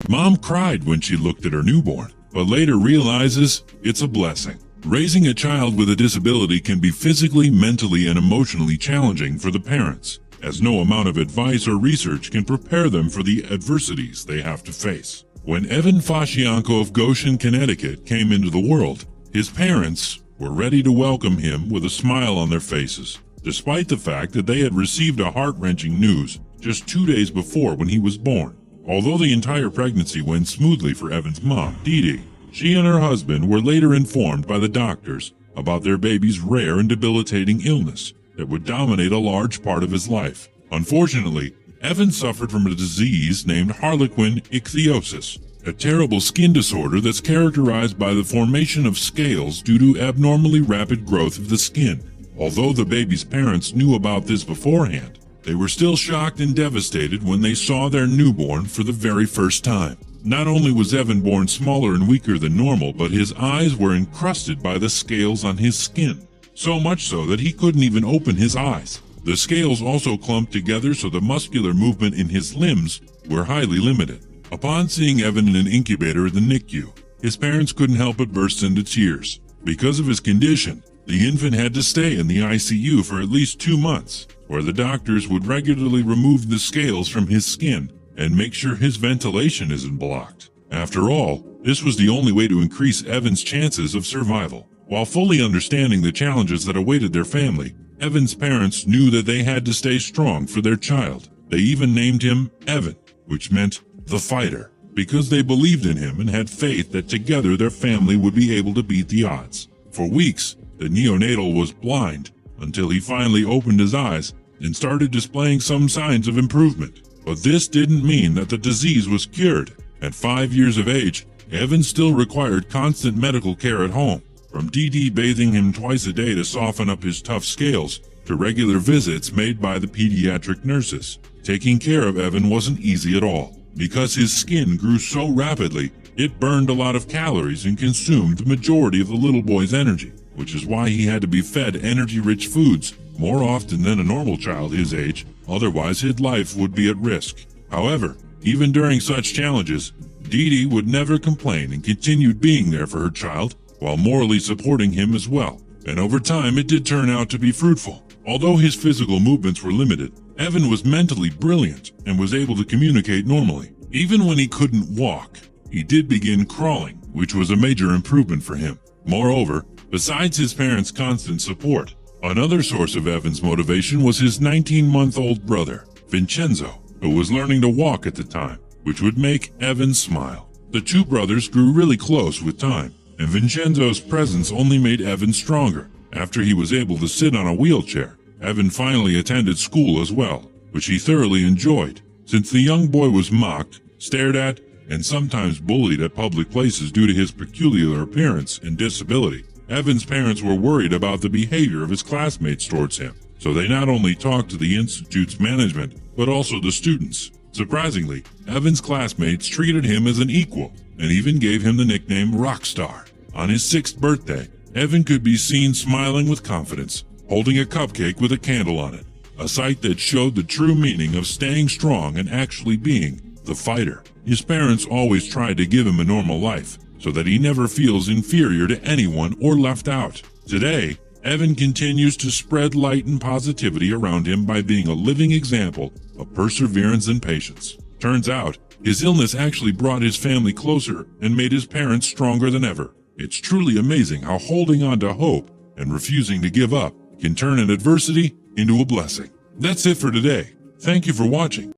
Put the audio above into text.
Mom cried when she looked at her newborn, but later realizes it's a blessing. Raising a child with a disability can be physically, mentally, and emotionally challenging for the parents, as no amount of advice or research can prepare them for the adversities they have to face. When Evan Fascianco of Goshen, Connecticut came into the world, his parents were ready to welcome him with a smile on their faces, despite the fact that they had received a heart-wrenching news just 2 days before when he was born. Although the entire pregnancy went smoothly for Evan's mom, Dee Dee, she and her husband were later informed by the doctors about their baby's rare and debilitating illness that would dominate a large part of his life. Unfortunately, Evan suffered from a disease named harlequin ichthyosis, a terrible skin disorder that's characterized by the formation of scales due to abnormally rapid growth of the skin. Although the baby's parents knew about this beforehand, they were still shocked and devastated when they saw their newborn for the very first time. Not only was Evan born smaller and weaker than normal, but his eyes were encrusted by the scales on his skin, so much so that he couldn't even open his eyes. The scales also clumped together, so the muscular movement in his limbs were highly limited. Upon seeing Evan in an incubator at the NICU, his parents couldn't help but burst into tears. Because of his condition, the infant had to stay in the ICU for at least 2 months, where the doctors would regularly remove the scales from his skin and make sure his ventilation isn't blocked. After all, this was the only way to increase Evan's chances of survival. While fully understanding the challenges that awaited their family, Evan's parents knew that they had to stay strong for their child. They even named him Evan, which meant the fighter, because they believed in him and had faith that together their family would be able to beat the odds. For weeks, the neonatal was blind until he finally opened his eyes and started displaying some signs of improvement. But this didn't mean that the disease was cured. At 5 years of age, Evan still required constant medical care at home, from Dee Dee bathing him twice a day to soften up his tough scales, to regular visits made by the pediatric nurses. Taking care of Evan wasn't easy at all. Because his skin grew so rapidly, it burned a lot of calories and consumed the majority of the little boy's energy, which is why he had to be fed energy-rich foods more often than a normal child his age, otherwise his life would be at risk. However, even during such challenges, Dee Dee would never complain and continued being there for her child, while morally supporting him as well. And over time, it did turn out to be fruitful. Although his physical movements were limited, Evan was mentally brilliant and was able to communicate normally. Even when he couldn't walk, he did begin crawling, which was a major improvement for him. Moreover, besides his parents' constant support, another source of Evan's motivation was his 19-month-old brother, Vincenzo, who was learning to walk at the time, which would make Evan smile. The two brothers grew really close with time, and Vincenzo's presence only made Evan stronger. After he was able to sit on a wheelchair, Evan finally attended school as well, which he thoroughly enjoyed. Since the young boy was mocked, stared at, and sometimes bullied at public places due to his peculiar appearance and disability, Evan's parents were worried about the behavior of his classmates towards him, so they not only talked to the institute's management, but also the students. Surprisingly, Evan's classmates treated him as an equal, and even gave him the nickname Rockstar. On his 6th birthday, Evan could be seen smiling with confidence, holding a cupcake with a candle on it, a sight that showed the true meaning of staying strong and actually being the fighter. His parents always tried to give him a normal life, so that he never feels inferior to anyone or left out. Today, Evan continues to spread light and positivity around him by being a living example of perseverance and patience. Turns out, his illness actually brought his family closer and made his parents stronger than ever. It's truly amazing how holding on to hope and refusing to give up can turn an adversity into a blessing. That's it for today. Thank you for watching.